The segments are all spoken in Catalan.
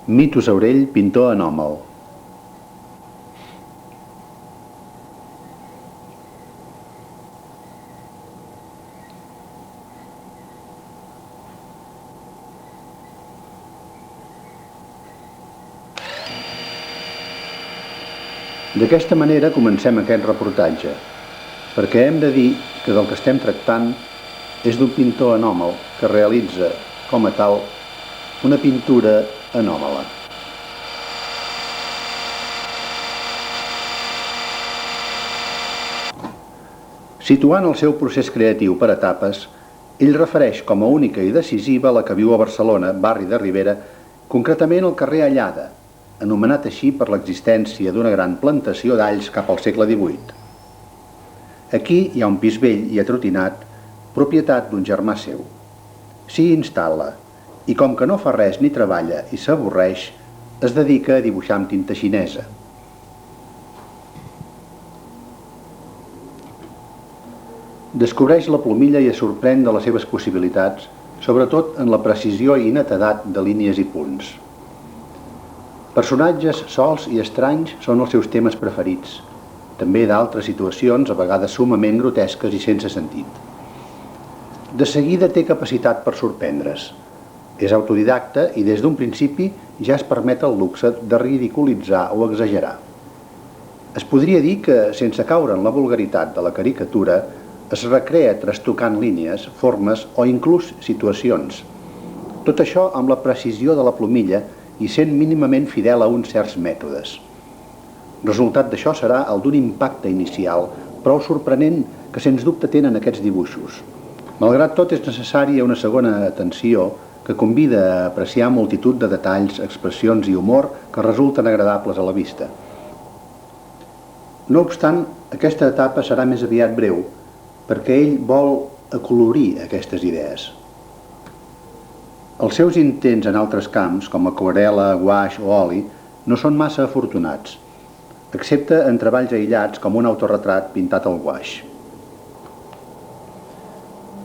Mitos Aurell, pintor anòmal. D'aquesta manera comencem aquest reportatge, perquè hem de dir que del que estem tractant és d'un pintor anòmal que realitza, com a tal, una pintura anòmala. Situant el seu procés creatiu per etapes, ell refereix com a única i decisiva la que viu a Barcelona, barri de Ribera, concretament al carrer Allada, anomenat així per l'existència d'una gran plantació d'alls cap al segle XVIII. Aquí hi ha un pis vell i atrotinat, propietat d'un germà seu. S'hi instal·la i com que no fa res ni treballa i s'avorreix, es dedica a dibuixar amb tinta xinesa. Descobreix la plomilla i es sorprèn de les seves possibilitats, sobretot en la precisió i netedat de línies i punts. Personatges sols i estranys són els seus temes preferits, també d'altres situacions, a vegades summament grotesques i sense sentit. De seguida té capacitat per sorprendre's. És autodidacta i des d'un principi ja es permet el luxe de ridiculitzar o exagerar. Es podria dir que, sense caure en la vulgaritat de la caricatura, es recrea trastocant línies, formes o inclús situacions. Tot això amb la precisió de la plomilla i sent mínimament fidel a uns certs mètodes. Resultat d'això serà el d'un impacte inicial prou sorprenent que sens dubte tenen aquests dibuixos. Malgrat tot és necessària una segona atenció que convida a apreciar multitud de detalls, expressions i humor que resulten agradables a la vista. No obstant, aquesta etapa serà més aviat breu perquè ell vol acolorir aquestes idees. Els seus intents en altres camps, com aquarel·la, guaix o oli, no són massa afortunats, excepte en treballs aïllats com un autorretrat pintat al guaix.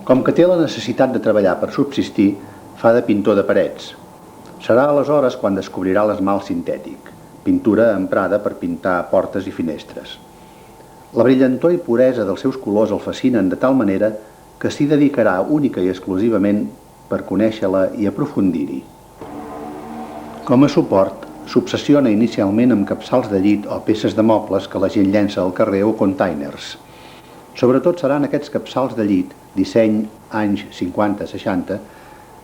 Com que té la necessitat de treballar per subsistir, fa de pintor de parets. Serà aleshores quan descobrirà l'esmalt sintètic, pintura emprada per pintar portes i finestres. La brillantor i puresa dels seus colors el fascinen de tal manera que s'hi dedicarà única i exclusivament per conèixer-la i aprofundir-hi. Com a suport, s'obsessiona inicialment amb capçals de llit o peces de mobles que la gent llença al carrer o containers. Sobretot seran aquests capçals de llit, disseny anys 50-60,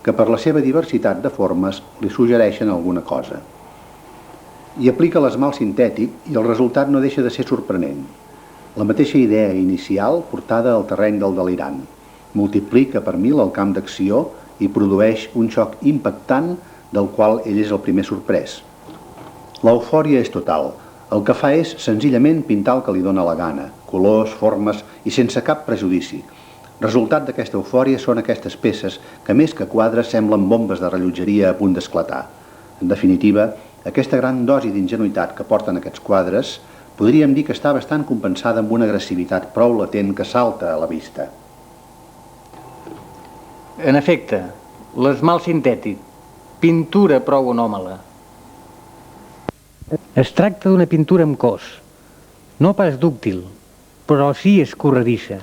que per la seva diversitat de formes li suggereixen alguna cosa. Hi aplica l'esmalt sintètic i el resultat no deixa de ser sorprenent. La mateixa idea inicial portada al terreny del delirant. Multiplica per 1000 el camp d'acció i produeix un xoc impactant del qual ell és el primer sorprès. L'eufòria és total. El que fa és senzillament pintar el que li dóna la gana, colors, formes i sense cap prejudici. Resultat d'aquesta eufòria són aquestes peces que més que quadres semblen bombes de rellotgeria a punt d'esclatar. En definitiva, aquesta gran dosi d'ingenuïtat que porten aquests quadres podríem dir que està bastant compensada amb una agressivitat prou latent que salta a la vista. En efecte, l'esmalt sintètic, pintura prou anòmala. Es tracta d'una pintura amb cos, no pas dúctil, però sí escorredissa.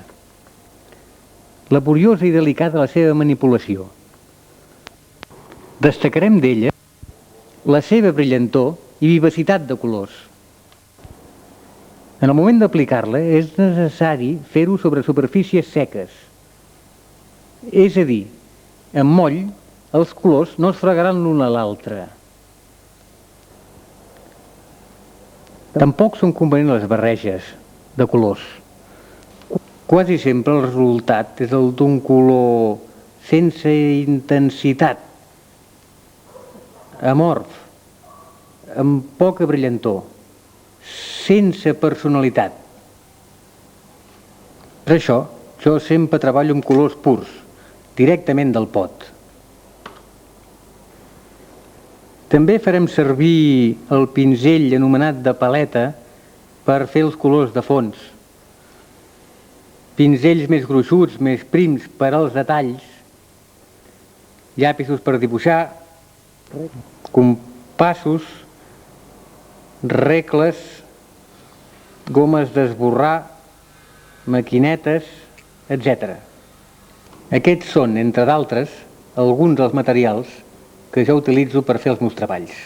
Laboriosa i delicada la seva manipulació. Destacarem d'ella la seva brillantor i vivacitat de colors. En el moment d'aplicar-la és necessari fer-ho sobre superfícies seques. És a dir, amb moll, els colors no es fregaran l'un a l'altre. Tampoc són convenients les barreges de colors. Quasi sempre el resultat és el d'un color sense intensitat, amorf, amb poca brillantor, sense personalitat. Per això, jo sempre treballo amb colors purs, directament del pot. També farem servir el pinzell anomenat de paleta per fer els colors de fons. Pinzells més gruixuts, més prims per als detalls, llapisos per dibuixar, passos, regles, gomes d'esborrar, maquinetes, etc. Aquests són, entre d'altres, alguns dels materials que jo utilitzo per fer els meus treballs.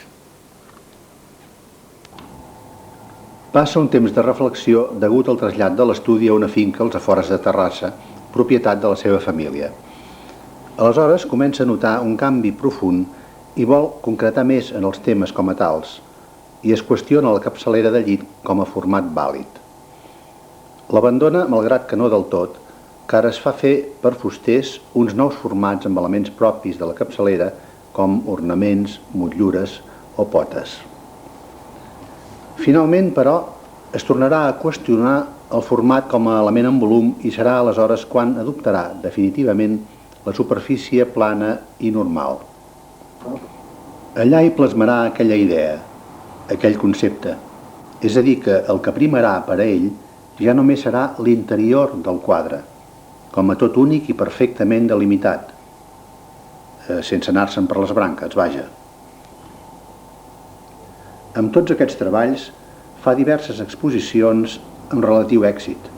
Passa un temps de reflexió degut al trasllat de l'estudi a una finca als afores de Terrassa, propietat de la seva família. Aleshores comença a notar un canvi profund i vol concretar més en els temes com a tals, i es qüestiona la capçalera de llit com a format vàlid. L'abandona, malgrat que no del tot, que ara es fa fer per fusters uns nous formats amb elements propis de la capçalera com ornaments, motllures o potes. Finalment, però, es tornarà a qüestionar el format com a element en volum i serà aleshores quan adoptarà definitivament la superfície plana i normal. Allà hi plasmarà aquella idea, aquell concepte, és a dir, que el que primarà per a ell ja només serà l'interior del quadre, com a tot únic i perfectament delimitat, sense anar-se'n per les branques, vaja. Amb tots aquests treballs fa diverses exposicions amb relatiu èxit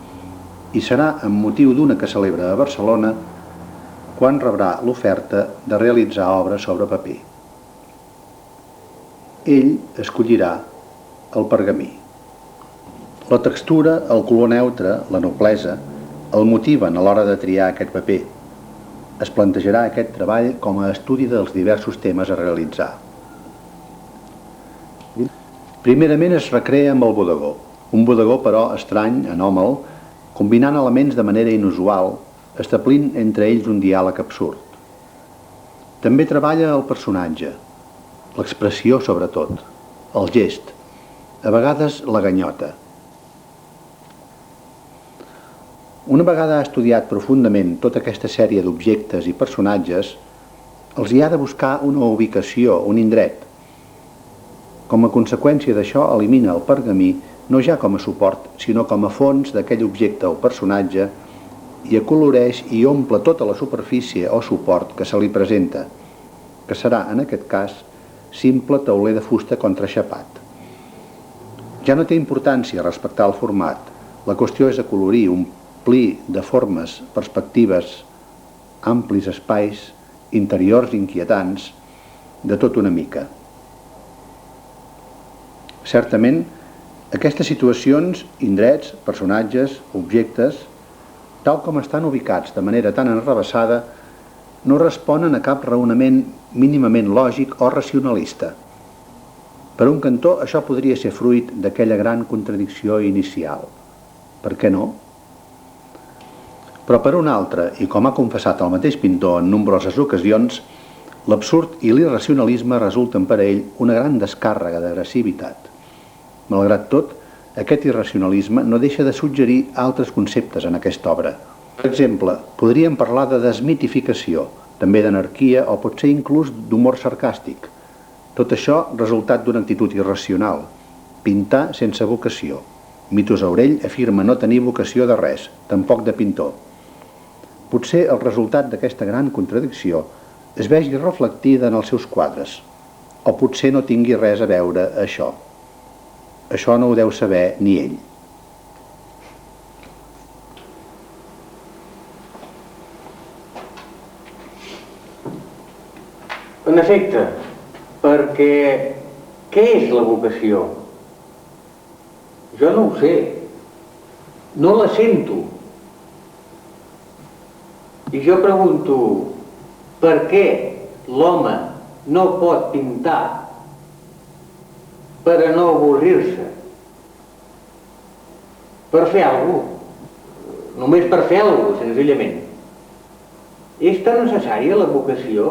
i serà amb motiu d'una que celebra a Barcelona quan rebrà l'oferta de realitzar obres sobre paper. Ell escollirà el pergamí. La textura, el color neutre, la noblesa, el motiven a l'hora de triar aquest paper. Es plantejarà aquest treball com a estudi dels diversos temes a realitzar. Primerament es recrea amb el bodegó, un bodegó però estrany, anòmal, combinant elements de manera inusual, establint entre ells un diàleg absurd. També treballa el personatge, l'expressió sobretot, el gest, a vegades la ganyota. Una vegada ha estudiat profundament tota aquesta sèrie d'objectes i personatges, els hi ha de buscar una ubicació, un indret. Com a conseqüència d'això, elimina el pergamí no ja com a suport, sinó com a fons d'aquell objecte o personatge i acoloreix i omple tota la superfície o suport que se li presenta, que serà, en aquest cas, simple tauler de fusta contraxapat. Ja no té importància respectar el format, la qüestió és acolorir, omplir de formes, perspectives, amplis espais, interiors inquietants, de tot una mica. Certament, aquestes situacions, indrets, personatges, objectes, tal com estan ubicats de manera tan enrevessada, no responen a cap raonament mínimament lògic o racionalista. Per un cantó, això podria ser fruit d'aquella gran contradicció inicial. Per què no? Però per un altre, i com ha confessat el mateix pintor en nombroses ocasions, l'absurd i l'irracionalisme resulten per a ell una gran descàrrega d'agressivitat. Malgrat tot, aquest irracionalisme no deixa de suggerir altres conceptes en aquesta obra. Per exemple, podríem parlar de desmitificació, també d'anarquia o potser inclús d'humor sarcàstic. Tot això resultat d'una actitud irracional, pintar sense vocació. Mitos Aurell afirma no tenir vocació de res, tampoc de pintor. Potser el resultat d'aquesta gran contradicció es vegi reflectida en els seus quadres, o potser no tingui res a veure això. Això no ho deu saber ni ell. En efecte, perquè què és la vocació? Jo no ho sé, no la sento. I jo pregunto, per què l'home no pot pintar per a no avorrir-se? Per fer alguna cosa, només per fer alguna cosa, senzillament. És tan necessària la vocació?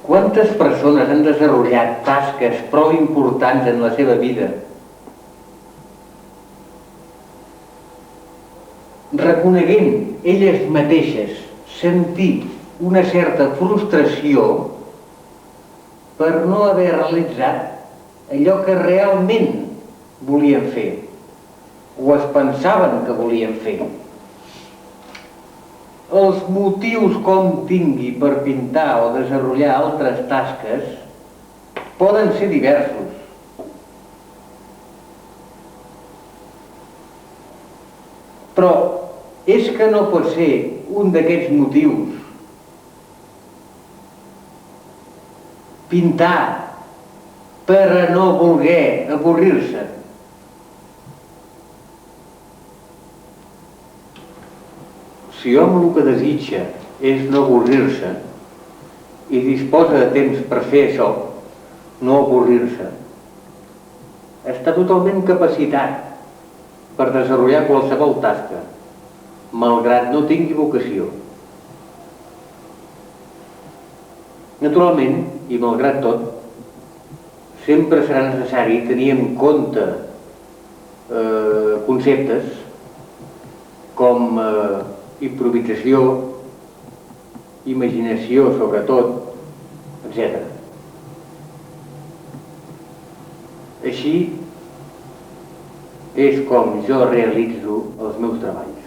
Quantes persones han desenvolupat tasques prou importants en la seva vida, reconeguent elles mateixes sentir una certa frustració per no haver realitzat allò que realment volien fer o es pensaven que volien fer. els motius com tingui per pintar o desenvolupar altres tasques poden ser diversos. Però és que no pot ser un d'aquests motius pintar per a no voler avorrir-se. Si hom el que desitja és no avorrir-se i disposa de temps per fer això, no avorrir-se, està totalment capacitat per desenvolupar qualsevol tasca, malgrat no tingui vocació. Naturalment, i malgrat tot, sempre serà necessari tenir en compte conceptes com improvisació, imaginació sobretot, etc. Així és com jo realitzo els meus treballs.